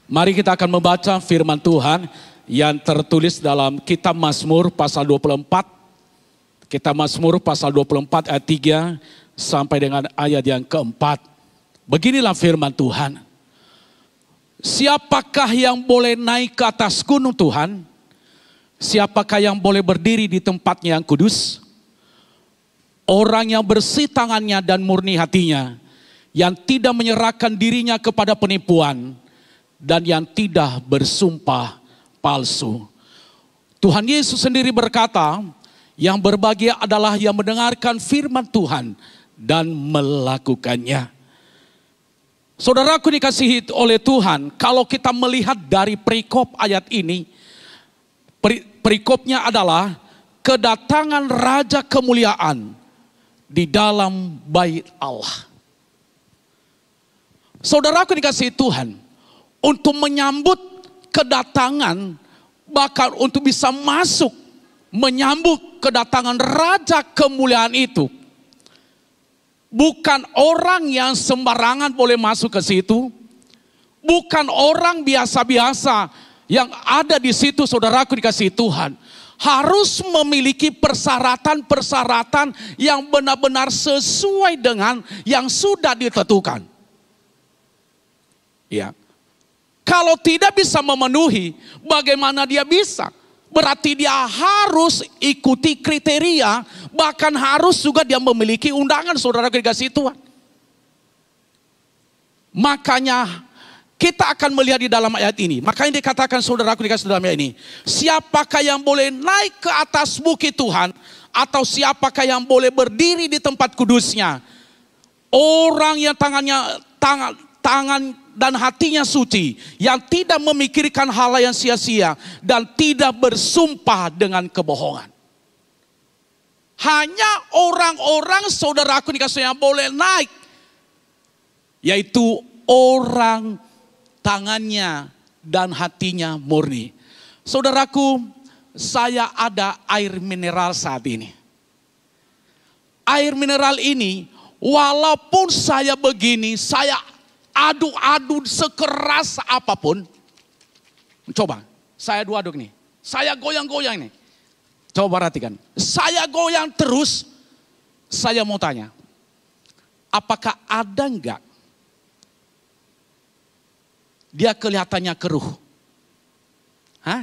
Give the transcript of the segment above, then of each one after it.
Mari kita akan membaca firman Tuhan yang tertulis dalam kitab Mazmur pasal 24. Kitab Mazmur pasal 24 ayat 3 sampai dengan ayat yang keempat. Beginilah firman Tuhan. Siapakah yang boleh naik ke atas gunung Tuhan? Siapakah yang boleh berdiri di tempatnya yang kudus? Orang yang bersih tangannya dan murni hatinya, yang tidak menyerahkan dirinya kepada penipuan, dan yang tidak bersumpah palsu. Tuhan Yesus sendiri berkata, yang berbahagia adalah yang mendengarkan firman Tuhan dan melakukannya. Saudaraku dikasihi oleh Tuhan, kalau kita melihat dari perikop ayat ini, perikopnya adalah kedatangan Raja Kemuliaan di dalam bait Allah. Saudaraku dikasihi Tuhan, untuk menyambut kedatangan, bahkan untuk bisa masuk menyambut kedatangan Raja Kemuliaan itu, bukan orang yang sembarangan boleh masuk ke situ, bukan orang biasa-biasa yang ada di situ. Saudaraku dikasihi Tuhan, harus memiliki persyaratan-persyaratan yang benar-benar sesuai dengan yang sudah ditentukan. Ya. Kalau tidak bisa memenuhi, bagaimana dia bisa? Berarti dia harus ikuti kriteria, bahkan harus juga dia memiliki undangan, saudara dikasihi Tuhan. Makanya kita akan melihat di dalam ayat ini. Makanya dikatakan saudaraku dikasihi dalam ayat ini, siapakah yang boleh naik ke atas bukit Tuhan, atau siapakah yang boleh berdiri di tempat kudusnya? Orang yang tangan dan hatinya suci, yang tidak memikirkan hal yang sia-sia dan tidak bersumpah dengan kebohongan. Hanya orang-orang saudaraku dikasihi yang boleh naik, yaitu orang tangannya dan hatinya murni. Saudaraku, saya ada air mineral saat ini. Air mineral ini, walaupun saya begini, saya adu-adu sekeras apapun. Coba, saya adu-adu nih. Saya goyang-goyang nih. Coba perhatikan. Saya goyang terus. Saya mau tanya, apakah ada enggak dia kelihatannya keruh? Hah?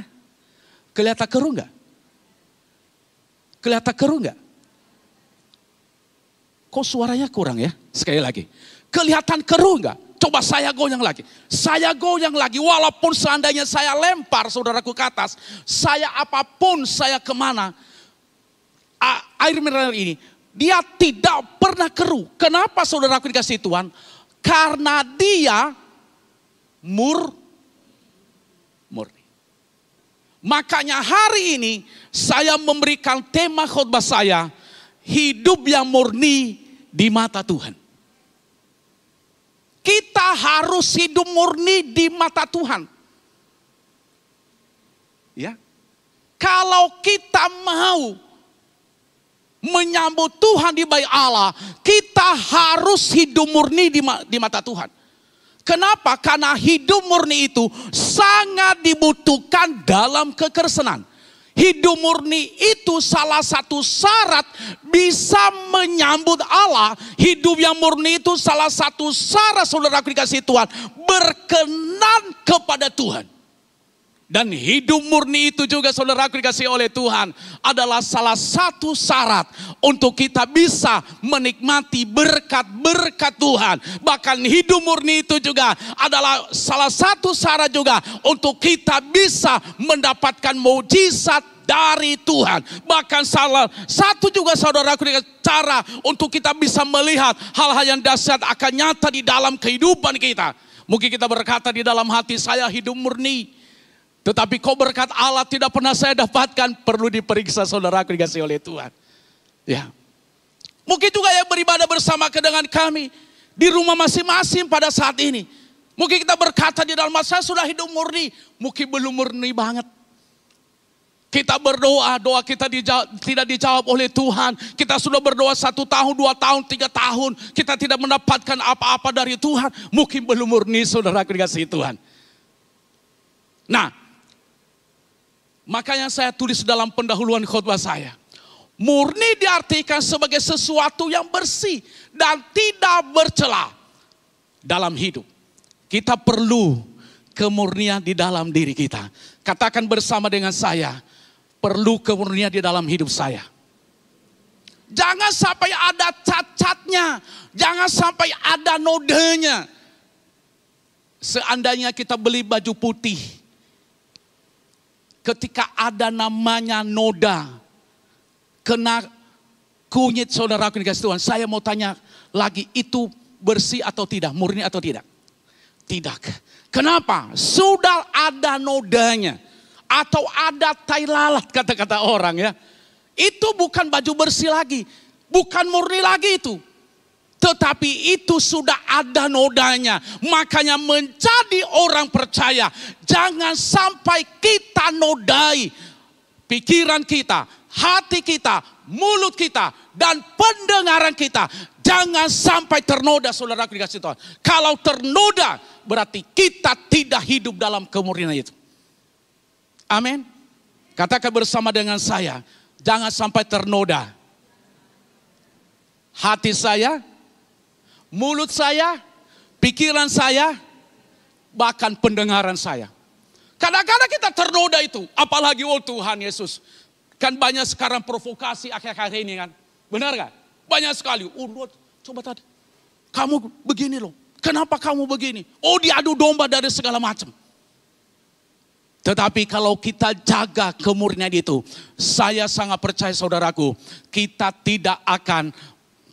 Kelihatan keruh enggak? Kelihatan keruh enggak? Kok suaranya kurang ya? Sekali lagi. Kelihatan keruh enggak? Coba saya goyang lagi. Saya goyang lagi. Walaupun seandainya saya lempar saudaraku ke atas. Saya apapun saya kemana. Air mineral ini. Dia tidak pernah keruh. Kenapa saudaraku dikasihi Tuhan? Karena dia murni. Makanya hari ini saya memberikan tema khotbah saya. Hidup yang murni di mata Tuhan. Kita harus hidup murni di mata Tuhan. Ya. Kalau kita mau menyambut Tuhan di bait Allah, kita harus hidup murni di mata Tuhan. Kenapa? Karena hidup murni itu sangat dibutuhkan dalam kekristenan. Hidup murni itu salah satu syarat bisa menyambut Allah. Hidup yang murni itu salah satu syarat saudaraku dikasihi Tuhan, berkenan kepada Tuhan. Dan hidup murni itu juga saudaraku dikasihi oleh Tuhan adalah salah satu syarat untuk kita bisa menikmati berkat-berkat Tuhan. Bahkan hidup murni itu juga adalah salah satu syarat juga untuk kita bisa mendapatkan mukjizat dari Tuhan. Bahkan salah satu juga saudaraku cara untuk kita bisa melihat hal-hal yang dahsyat akan nyata di dalam kehidupan kita. Mungkin kita berkata di dalam hati, saya hidup murni. Tetapi kok berkat Allah tidak pernah saya dapatkan, perlu diperiksa saudaraku dikasihi oleh Tuhan. Ya. Mungkin juga yang beribadah bersama dengan kami di rumah masing-masing pada saat ini. Mungkin kita berkata di dalam saya sudah hidup murni, mungkin belum murni banget. Kita berdoa, doa kita tidak dijawab oleh Tuhan. Kita sudah berdoa 1 tahun, 2 tahun, 3 tahun. Kita tidak mendapatkan apa-apa dari Tuhan. Mungkin belum murni saudaraku dikasihi Tuhan. Nah, makanya saya tulis dalam pendahuluan khotbah saya. Murni diartikan sebagai sesuatu yang bersih dan tidak bercela dalam hidup. Kita perlu kemurnian di dalam diri kita. Katakan bersama dengan saya, perlu kemurnian di dalam hidup saya. Jangan sampai ada cacatnya, jangan sampai ada nodanya. Seandainya kita beli baju putih, ketika ada namanya noda, kena kunyit saudaraku dikasih Tuhan. Saya mau tanya lagi, itu bersih atau tidak, murni atau tidak? Tidak. Kenapa? Sudah ada nodanya. Atau ada tai lalat kata-kata orang ya. Itu bukan baju bersih lagi. Bukan murni lagi itu. Tetapi itu sudah ada nodanya. Makanya menjadi orang percaya. Jangan sampai kita nodai pikiran kita, hati kita, mulut kita, dan pendengaran kita. Jangan sampai ternoda, saudaraku dikasih Tuhan. Kalau ternoda, berarti kita tidak hidup dalam kemurnian itu. Amin. Katakan bersama dengan saya, jangan sampai ternoda hati saya, mulut saya, pikiran saya, bahkan pendengaran saya. Kadang-kadang kita ternoda itu, apalagi Tuhan Yesus. Kan banyak sekarang provokasi akhir-akhir ini kan. Benar gak? Banyak sekali. Coba tadi, kamu begini loh. Kenapa kamu begini? Diadu domba dari segala macam. Tetapi kalau kita jaga kemurnian itu, saya sangat percaya saudaraku, kita tidak akan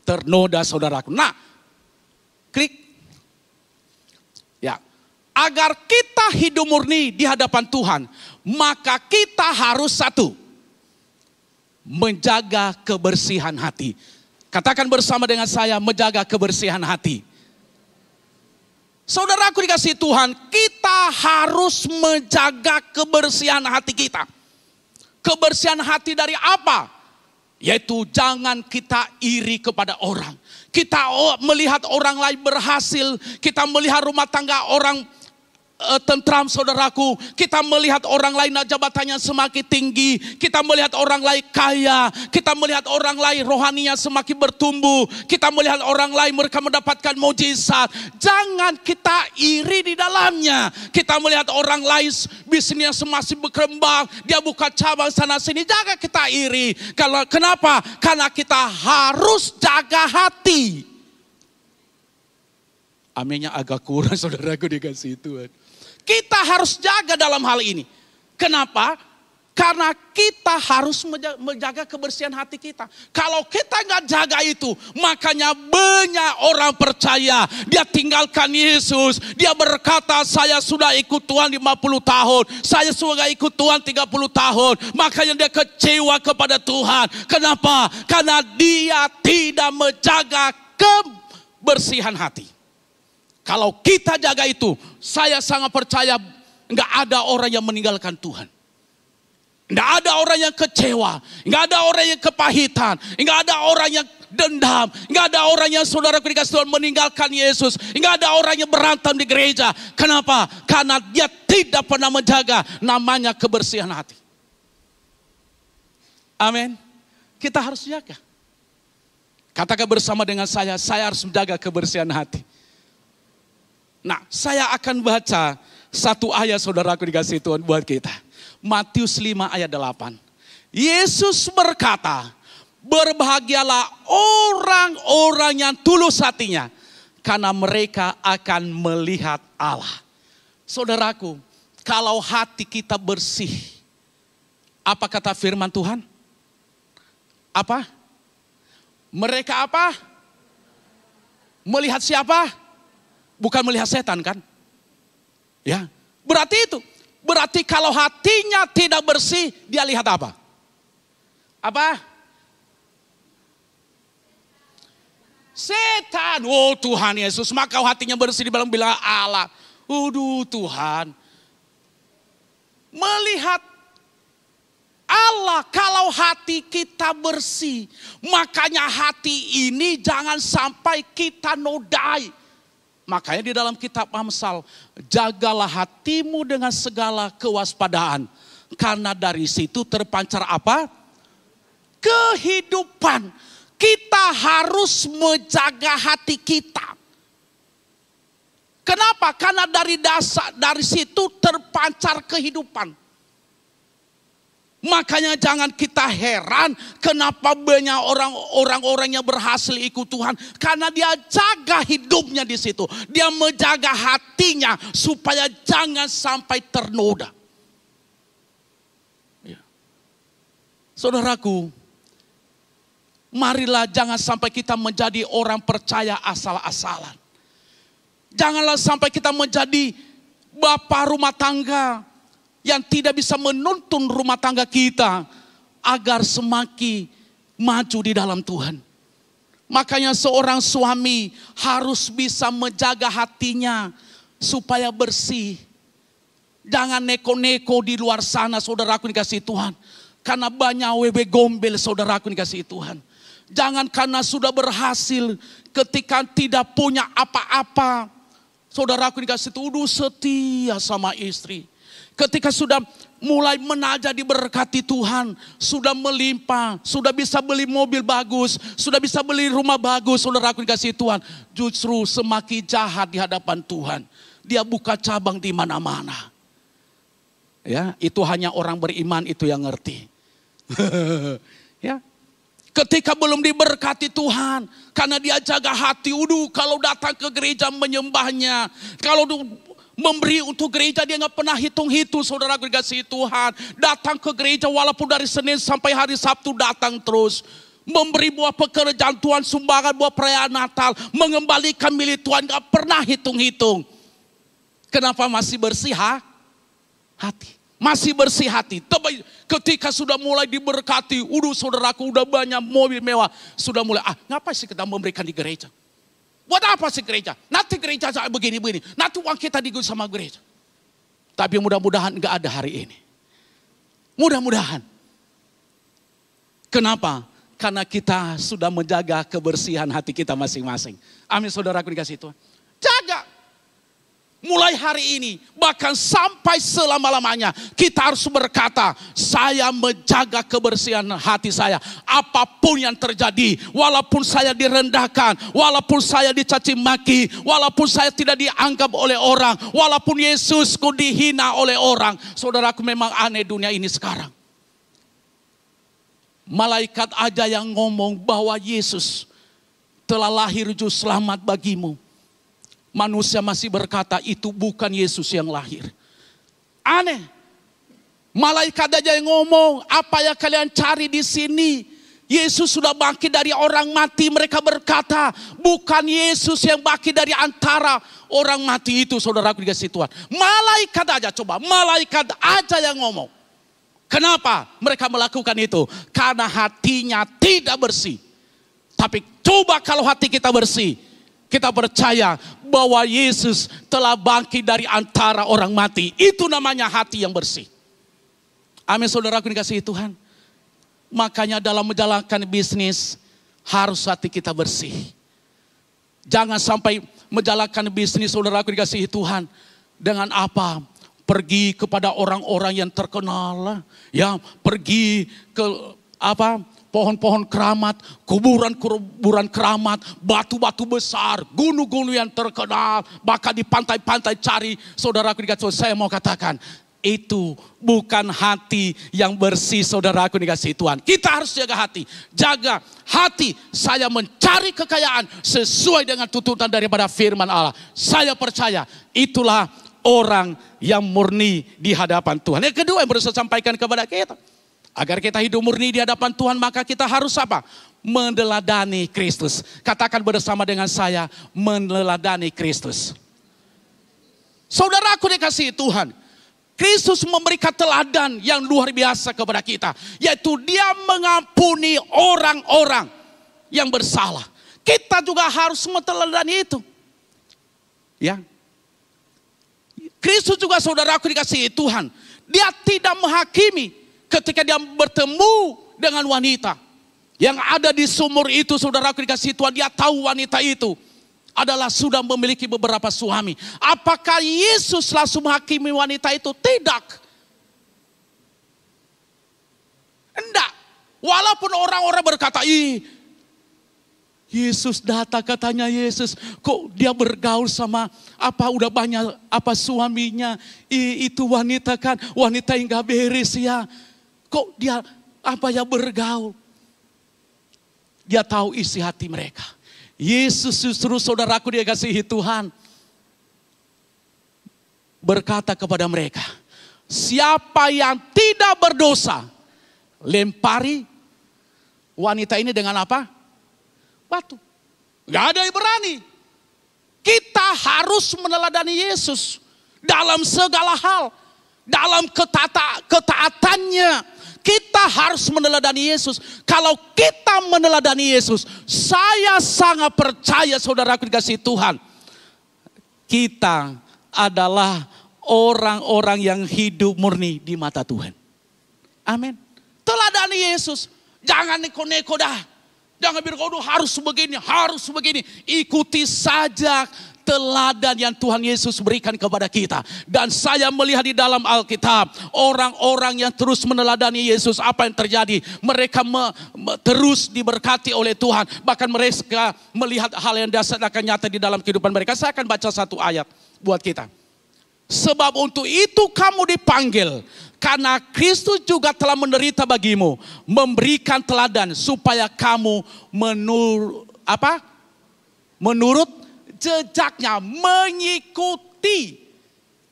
ternoda saudaraku. Nah, klik. Ya, agar kita hidup murni di hadapan Tuhan, maka kita harus satu, menjaga kebersihan hati. Katakan bersama dengan saya, menjaga kebersihan hati. Saudaraku dikasih Tuhan, kita harus menjaga kebersihan hati kita. Kebersihan hati dari apa? Yaitu jangan kita iri kepada orang. Kita melihat orang lain berhasil, kita melihat rumah tangga orang tentram saudaraku. Kita melihat orang lain jabatannya semakin tinggi. Kita melihat orang lain kaya. Kita melihat orang lain rohaninya semakin bertumbuh. Kita melihat orang lain mereka mendapatkan mujizat. Jangan kita iri di dalamnya. Kita melihat orang lain bisnisnya semakin berkembang. Dia buka cabang sana sini. Jangan kita iri. Kenapa? Karena kita harus jaga hati. Aminnya agak kurang saudaraku dikasih Tuhan. Kita harus jaga dalam hal ini. Kenapa? Karena kita harus menjaga kebersihan hati kita. Kalau kita nggak jaga itu, makanya banyak orang percaya. Dia tinggalkan Yesus. Dia berkata, saya sudah ikut Tuhan 50 tahun. Saya sudah ikut Tuhan 30 tahun. Makanya dia kecewa kepada Tuhan. Kenapa? Karena dia tidak menjaga kebersihan hati. Kalau kita jaga itu, saya sangat percaya nggak ada orang yang meninggalkan Tuhan. Nggak ada orang yang kecewa, nggak ada orang yang kepahitan, nggak ada orang yang dendam, nggak ada orang yang saudara dikasih Tuhan meninggalkan Yesus, nggak ada orang yang berantem di gereja. Kenapa? Karena dia tidak pernah menjaga namanya kebersihan hati. Amin. Kita harus jaga. Katakan bersama dengan saya harus menjaga kebersihan hati. Nah, saya akan baca satu ayat saudaraku dikasih Tuhan buat kita. Matius 5 ayat 8. Yesus berkata, berbahagialah orang-orang yang tulus hatinya, karena mereka akan melihat Allah. Saudaraku, kalau hati kita bersih, apa kata firman Tuhan? Apa? Mereka apa? Melihat siapa? Bukan melihat setan kan? Ya, berarti itu. Berarti kalau hatinya tidak bersih, dia lihat apa? Apa? Setan. Oh Tuhan Yesus, maka hatinya bersih dibilang Allah. Tuhan. Melihat Allah kalau hati kita bersih. Makanya hati ini jangan sampai kita nodai. Makanya di dalam kitab Amsal, jagalah hatimu dengan segala kewaspadaan. Karena dari situ terpancar apa? Kehidupan. Kita harus menjaga hati kita. Kenapa? Karena dari situ terpancar kehidupan. Makanya jangan kita heran kenapa banyak orang-orang yang berhasil ikut Tuhan. Karena dia jaga hidupnya di situ. Dia menjaga hatinya supaya jangan sampai ternoda. Ya. Saudaraku, marilah jangan sampai kita menjadi orang percaya asal-asalan. Janganlah sampai kita menjadi bapak rumah tangga yang tidak bisa menuntun rumah tangga kita agar semakin maju di dalam Tuhan. Makanya seorang suami harus bisa menjaga hatinya supaya bersih. Jangan neko-neko di luar sana, saudaraku dikasih Tuhan. Karena banyak wewe gombel, saudaraku dikasih Tuhan. Jangan karena sudah berhasil ketika tidak punya apa-apa. Saudaraku dikasih Tuhan, setia sama istri. Ketika sudah mulai menajah diberkati Tuhan, sudah melimpah, sudah bisa beli mobil bagus, sudah bisa beli rumah bagus, saudaraku dikasih Tuhan, justru semakin jahat di hadapan Tuhan. Dia buka cabang di mana-mana. Ya, itu hanya orang beriman itu yang ngerti. Ya. Ketika belum diberkati Tuhan, karena dia jaga hati, kalau datang ke gereja menyembahnya, kalau memberi untuk gereja dia nggak pernah hitung-hitung, saudaraku dikasihi Tuhan. Datang ke gereja walaupun dari Senin sampai hari Sabtu datang terus. Memberi buah pekerjaan Tuhan, sumbangan buah perayaan Natal, mengembalikan milik Tuhan, nggak pernah hitung-hitung. Kenapa masih bersih hati? Masih bersih hati. Tapi ketika sudah mulai diberkati, saudaraku udah banyak mobil mewah, sudah mulai ngapain sih kita memberikan di gereja? Buat apa sih gereja? Nanti gereja begini-begini. Nanti uang kita digunakan sama gereja. Tapi mudah-mudahan enggak ada hari ini. Mudah-mudahan. Kenapa? Karena kita sudah menjaga kebersihan hati kita masing-masing. Amin, saudaraku dikasih Tuhan. Jaga. Mulai hari ini, bahkan sampai selama-lamanya, kita harus berkata, saya menjaga kebersihan hati saya. Apapun yang terjadi, walaupun saya direndahkan, walaupun saya dicaci maki, walaupun saya tidak dianggap oleh orang, walaupun Yesusku dihina oleh orang. Saudaraku, memang aneh dunia ini sekarang. Malaikat aja yang ngomong bahwa Yesus telah lahir juru selamat bagimu. Manusia masih berkata itu bukan Yesus yang lahir. Aneh. Malaikat aja yang ngomong, apa yang kalian cari di sini? Yesus sudah bangkit dari orang mati. Mereka berkata, bukan Yesus yang bangkit dari antara orang mati itu, saudaraku dikasih Tuhan. Malaikat aja yang ngomong. Kenapa mereka melakukan itu? Karena hatinya tidak bersih. Tapi coba kalau hati kita bersih, kita percaya bahwa Yesus telah bangkit dari antara orang mati. Itu namanya hati yang bersih. Amin, saudaraku dikasihi Tuhan. Makanya dalam menjalankan bisnis harus hati kita bersih. Jangan sampai menjalankan bisnis, saudaraku dikasihi Tuhan, dengan apa? Pergi kepada orang-orang yang terkenal, ya, pergi ke pohon-pohon keramat, kuburan-kuburan keramat, batu-batu besar, gunung-gunung yang terkenal, bahkan di pantai-pantai cari. Saudaraku dikasih, saya mau katakan, itu bukan hati yang bersih, saudaraku dikasih Tuhan. Kita harus jaga hati. Jaga hati, saya mencari kekayaan sesuai dengan tuntutan daripada firman Allah. Saya percaya itulah orang yang murni di hadapan Tuhan. Yang kedua yang harus saya sampaikan kepada kita, agar kita hidup murni di hadapan Tuhan, maka kita harus apa? Meneladani Kristus. Katakan bersama dengan saya, meneladani Kristus. Saudaraku dikasihi Tuhan, Kristus memberikan teladan yang luar biasa kepada kita, yaitu dia mengampuni orang-orang yang bersalah. Kita juga harus meneladani itu. Ya. Kristus juga, saudaraku dikasihi Tuhan, dia tidak menghakimi. Ketika dia bertemu dengan wanita yang ada di sumur itu, saudaraku dikasihi Tuhan, dia tahu wanita itu adalah sudah memiliki beberapa suami. Apakah Yesus langsung menghakimi wanita itu? Tidak. Enggak. Walaupun orang-orang berkata, Yesus datang, katanya Yesus, kok dia bergaul sama udah banyak suaminya, itu wanita kan, wanita yang gak beres ya. Kok dia bergaul? Dia tahu isi hati mereka. Yesus justru saudaraku dia kasihi Tuhan berkata kepada mereka, siapa yang tidak berdosa, lempari wanita ini dengan apa? Batu. Gak ada yang berani. Kita harus meneladani Yesus dalam segala hal. Dalam ketaatannya. Kita harus meneladani Yesus. Kalau kita meneladani Yesus, saya sangat percaya saudaraku dikasihi Tuhan, kita adalah orang-orang yang hidup murni di mata Tuhan. Amin. Teladani Yesus. Jangan neko-neko dah. Jangan bilang, harus begini. Ikuti saja teladan yang Tuhan Yesus berikan kepada kita. Dan saya melihat di dalam Alkitab, orang-orang yang terus meneladani Yesus, apa yang terjadi? Mereka terus diberkati oleh Tuhan. Bahkan mereka melihat hal yang dasar akan nyata di dalam kehidupan mereka. Saya akan baca satu ayat buat kita. Sebab untuk itu kamu dipanggil, karena Kristus juga telah menderita bagimu, memberikan teladan supaya kamu menurut jejaknya, mengikuti.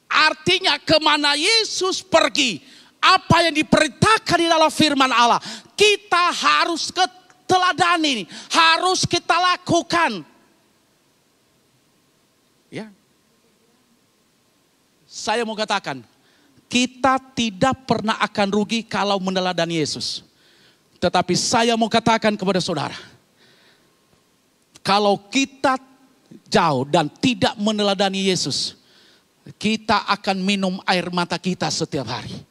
Artinya kemana Yesus pergi, apa yang diperintahkan di dalam firman Allah, kita harus teladani, harus kita lakukan. Ya. Saya mau katakan, kita tidak pernah akan rugi kalau meneladani Yesus. Tetapi saya mau katakan kepada saudara, kalau kita jauh dan tidak meneladani Yesus, kita akan minum air mata kita setiap hari.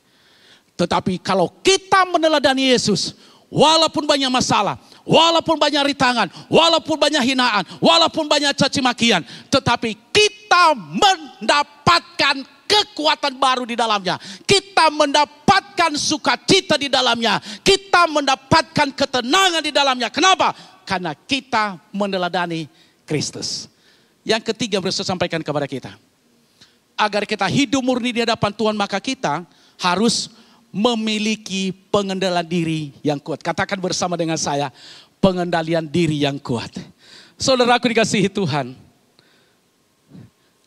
Tetapi kalau kita meneladani Yesus, walaupun banyak masalah, walaupun banyak rintangan, walaupun banyak hinaan, walaupun banyak caci makian, tetapi kita mendapatkan kekuatan baru di dalamnya. Kita mendapatkan sukacita di dalamnya. Kita mendapatkan ketenangan di dalamnya. Kenapa? Karena kita meneladani Kristus. Yang ketiga yang saya sampaikan kepada kita, agar kita hidup murni di hadapan Tuhan, maka kita harus memiliki pengendalian diri yang kuat. Katakan bersama dengan saya, pengendalian diri yang kuat. Saudaraku dikasihi Tuhan,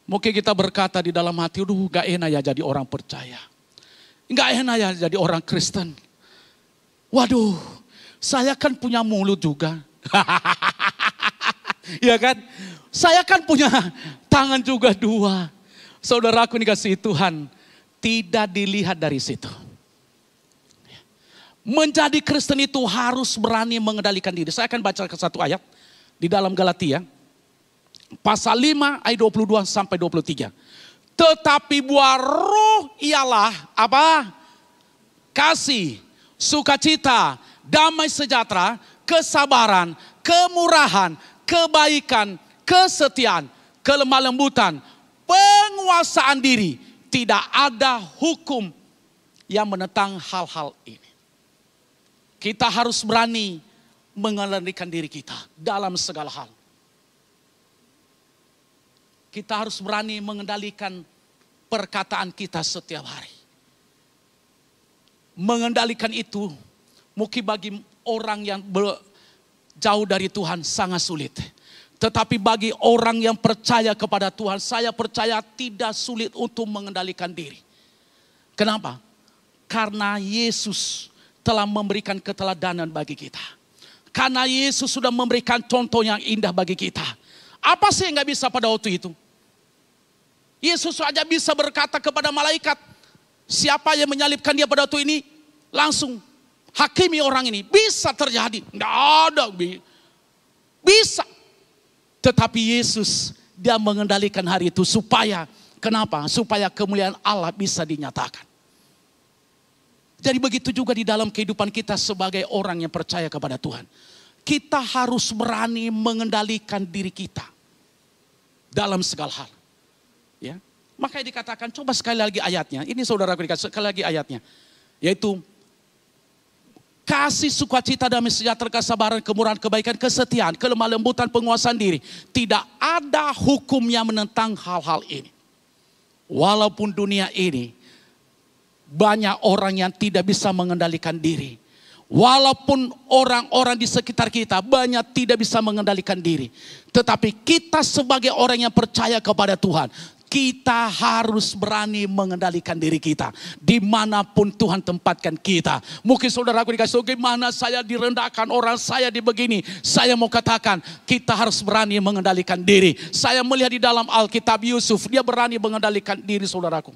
mungkin kita berkata di dalam hati, gak enak ya jadi orang percaya. Gak enak ya jadi orang Kristen. Waduh, saya kan punya mulut juga. Ya kan? Saya kan punya tangan juga dua. Saudaraku dikasihi Tuhan, tidak dilihat dari situ. Menjadi Kristen itu harus berani mengendalikan diri. Saya akan baca satu ayat di dalam Galatia. Pasal 5 ayat 22 sampai 23. Tetapi buah roh ialah apa? Kasih, sukacita, damai sejahtera, kesabaran, kemurahan, kebaikan, kesetiaan, kelemah lembutan, penguasaan diri. Tidak ada hukum yang menentang hal-hal ini. Kita harus berani mengendalikan diri kita dalam segala hal. Kita harus berani mengendalikan perkataan kita setiap hari. Mengendalikan itu mungkin bagi orang yang jauh dari Tuhan sangat sulit. Tetapi bagi orang yang percaya kepada Tuhan, saya percaya tidak sulit untuk mengendalikan diri. Kenapa? Karena Yesus telah memberikan keteladanan bagi kita. Karena Yesus sudah memberikan contoh yang indah bagi kita. Apa sih yang gak bisa pada waktu itu? Yesus saja bisa berkata kepada malaikat, siapa yang menyalibkan dia pada waktu ini, langsung hakimi orang ini. Bisa terjadi. Gak ada. Bisa. Tetapi Yesus, dia mengendalikan hari itu supaya, kenapa? Supaya kemuliaan Allah bisa dinyatakan. Jadi begitu juga di dalam kehidupan kita sebagai orang yang percaya kepada Tuhan. Kita harus berani mengendalikan diri kita. dalam segala hal. Ya. Makanya dikatakan, coba sekali lagi ayatnya. Ini saudaraku dikasih sekali lagi ayatnya. Yaitu, kasih, sukacita, damai sejahtera, kesabaran, kemurahan, kebaikan, kesetiaan, kelemah lembutan, penguasaan diri. Tidak ada hukum yang menentang hal-hal ini. Walaupun dunia ini banyak orang yang tidak bisa mengendalikan diri. Walaupun orang-orang di sekitar kita banyak tidak bisa mengendalikan diri. Tetapi kita sebagai orang yang percaya kepada Tuhan, kita harus berani mengendalikan diri kita. Dimanapun Tuhan tempatkan kita. Mungkin saudaraku dikasih, gimana saya direndahkan orang, saya dibegini. Saya mau katakan, kita harus berani mengendalikan diri. Saya melihat di dalam Alkitab Yusuf, dia berani mengendalikan diri saudaraku.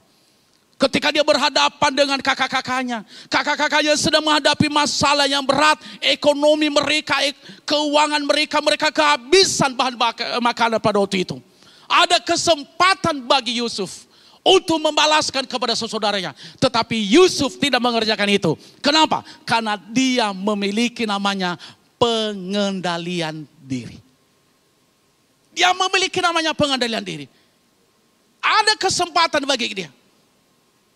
Ketika dia berhadapan dengan kakak-kakaknya. Kakak-kakaknya sedang menghadapi masalah yang berat. Ekonomi mereka, keuangan mereka, mereka kehabisan bahan makanan pada waktu itu. Ada kesempatan bagi Yusuf untuk membalaskan kepada saudaranya. Tetapi Yusuf tidak mengerjakan itu. Kenapa? Karena dia memiliki namanya pengendalian diri. Dia memiliki namanya pengendalian diri. Ada kesempatan bagi dia.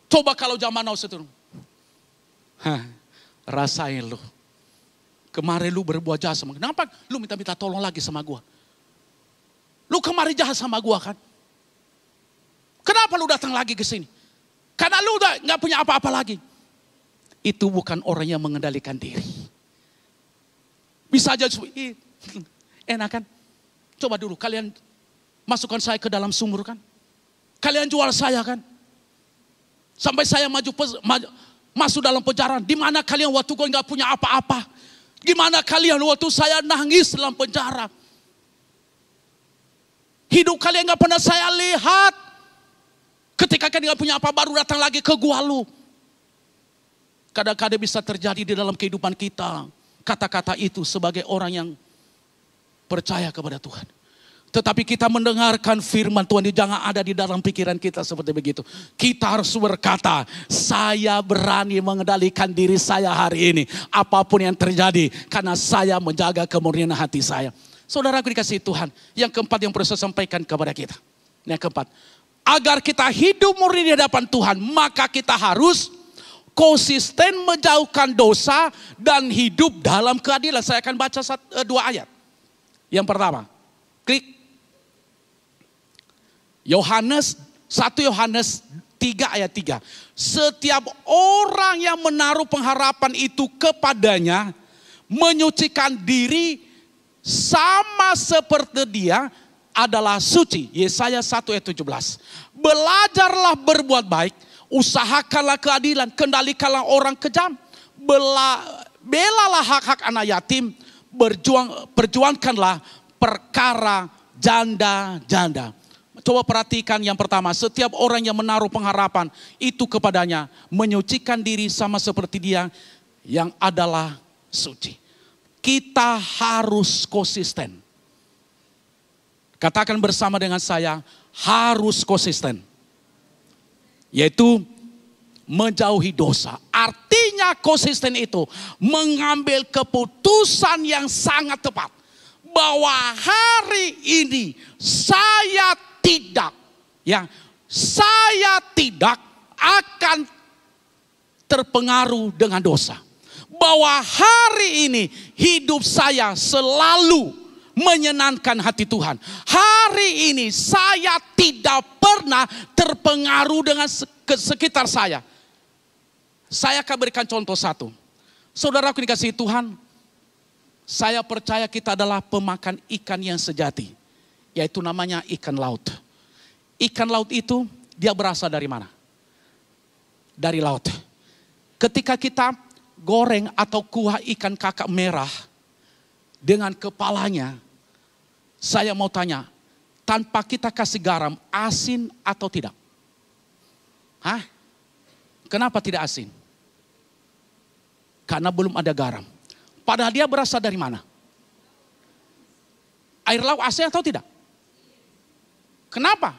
Coba kalau zaman now itu. Rasain lu. Kemarin lu berbuat jahat sama. Kenapa lu minta tolong lagi sama gua? Lu kemarin jahat sama gua kan? Kenapa lu datang lagi ke sini? Karena lu udah gak punya apa-apa lagi. Itu bukan orang yang mengendalikan diri. Bisa aja enak kan? Coba dulu kalian masukkan saya ke dalam sumur kan? Kalian jual saya kan? Sampai saya masuk dalam penjara. Di mana kalian waktu gue nggak punya apa-apa? Gimana kalian waktu saya nangis dalam penjara? Hidup kalian nggak pernah saya lihat. Ketika kalian nggak punya apa, baru datang lagi ke gua lu. Kadang-kadang bisa terjadi di dalam kehidupan kita. Kata-kata itu sebagai orang yang percaya kepada Tuhan. Tetapi kita mendengarkan firman Tuhan, jangan ada di dalam pikiran kita seperti begitu. Kita harus berkata, saya berani mengendalikan diri saya hari ini. Apapun yang terjadi, karena saya menjaga kemurnian hati saya. Saudaraku dikasihi Tuhan, yang keempat yang perlu saya sampaikan kepada kita. Yang keempat, agar kita hidup murni di hadapan Tuhan, maka kita harus konsisten menjauhkan dosa dan hidup dalam keadilan. Saya akan baca dua ayat. Yang pertama, klik. 1 Yohanes 3 ayat 3. Setiap orang yang menaruh pengharapan itu kepadanya, menyucikan diri sama seperti dia adalah suci. Yesaya 1 ayat 17. Belajarlah berbuat baik, usahakanlah keadilan, kendalikanlah orang kejam. Belalah hak-hak anak yatim, perjuangkanlah perkara janda-janda. Coba perhatikan yang pertama, setiap orang yang menaruh pengharapan itu kepadanya, menyucikan diri sama seperti dia yang adalah suci. Kita harus konsisten. Katakan bersama dengan saya, harus konsisten. Yaitu menjauhi dosa. Artinya konsisten itu mengambil keputusan yang sangat tepat. Bahwa hari ini saya tidak akan terpengaruh dengan dosa. Bahwa hari ini hidup saya selalu menyenangkan hati Tuhan. Hari ini saya tidak pernah terpengaruh dengan sekitar saya. Saya akan berikan contoh satu. Saudaraku dikasihi Tuhan, saya percaya kita adalah pemakan ikan yang sejati. Yaitu namanya ikan laut. Ikan laut itu dia berasal dari mana? Dari laut. Ketika kita goreng atau kuah ikan kakap merah dengan kepalanya, saya mau tanya, tanpa kita kasih garam, asin atau tidak? Hah? Kenapa tidak asin? Karena belum ada garam. Padahal dia berasal dari mana? Air laut asin atau tidak? Kenapa?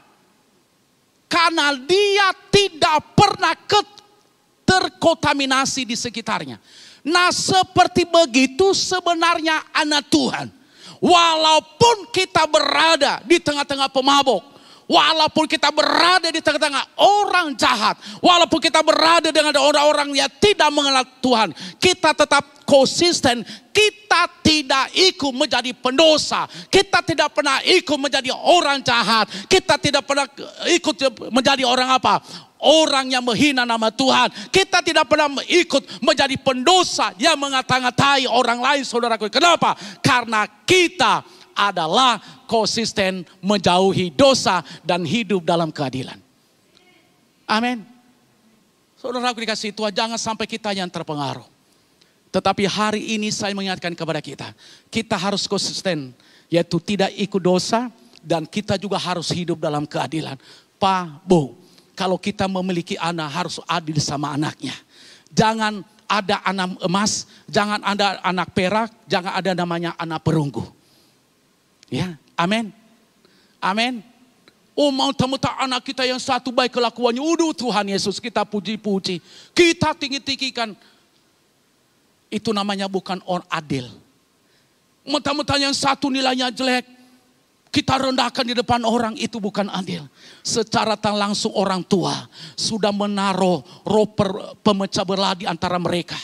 Karena dia tidak pernah terkontaminasi di sekitarnya. Nah seperti begitu sebenarnya anak Tuhan. Walaupun kita berada di tengah-tengah pemabuk, walaupun kita berada di tengah-tengah orang jahat, walaupun kita berada dengan orang-orang yang tidak mengenal Tuhan, kita tetap konsisten. Kita tidak ikut menjadi pendosa. Kita tidak pernah ikut menjadi orang jahat. Kita tidak pernah ikut menjadi orang apa? Orang yang menghina nama Tuhan. Kita tidak pernah ikut menjadi pendosa yang mengata-ngatai orang lain, saudaraku. Kenapa? Karena kita adalah konsisten menjauhi dosa dan hidup dalam keadilan. Amin. Saudaraku dikasih Tuhan, jangan sampai kita yang terpengaruh. Tetapi hari ini saya mengingatkan kepada kita, kita harus konsisten, yaitu tidak ikut dosa dan kita juga harus hidup dalam keadilan. Pak, Bu, kalau kita memiliki anak harus adil sama anaknya. Jangan ada anak emas, jangan ada anak perak, jangan ada namanya anak perunggu. Ya, amin. Amin. Oh, mau temukan anak kita yang satu baik kelakuannya. Udah Tuhan Yesus, kita puji-puji. Kita tinggi-tinggikan. Itu namanya bukan orang adil. Mentah-mentah yang satu nilainya jelek, kita rendahkan di depan orang, itu bukan adil. Secara tak langsung orang tua sudah menaruh roh pemecah belah di antara mereka.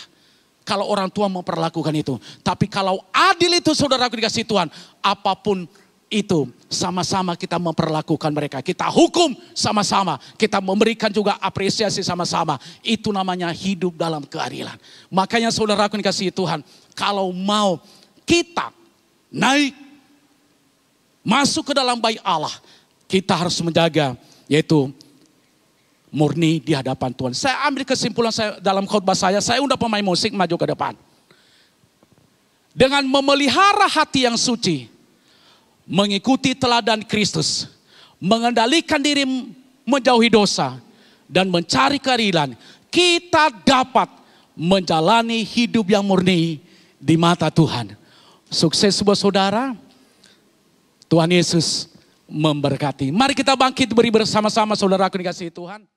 Kalau orang tua memperlakukan itu. Tapi kalau adil itu, saudaraku dikasih Tuhan, apapun itu sama-sama kita memperlakukan mereka. Kita hukum sama-sama. Kita memberikan juga apresiasi sama-sama. Itu namanya hidup dalam keadilan. Makanya saudaraku dikasih Tuhan, kalau mau kita naik, masuk ke dalam bait Allah, kita harus menjaga, yaitu murni di hadapan Tuhan. Saya ambil kesimpulan saya dalam khotbah saya undang pemain musik maju ke depan. Dengan memelihara hati yang suci, mengikuti teladan Kristus, mengendalikan diri menjauhi dosa, dan mencari keadilan, kita dapat menjalani hidup yang murni di mata Tuhan. Sukses buat saudara. Tuhan Yesus memberkati. Mari kita bangkit beri bersama-sama, saudaraku dikasihi Tuhan.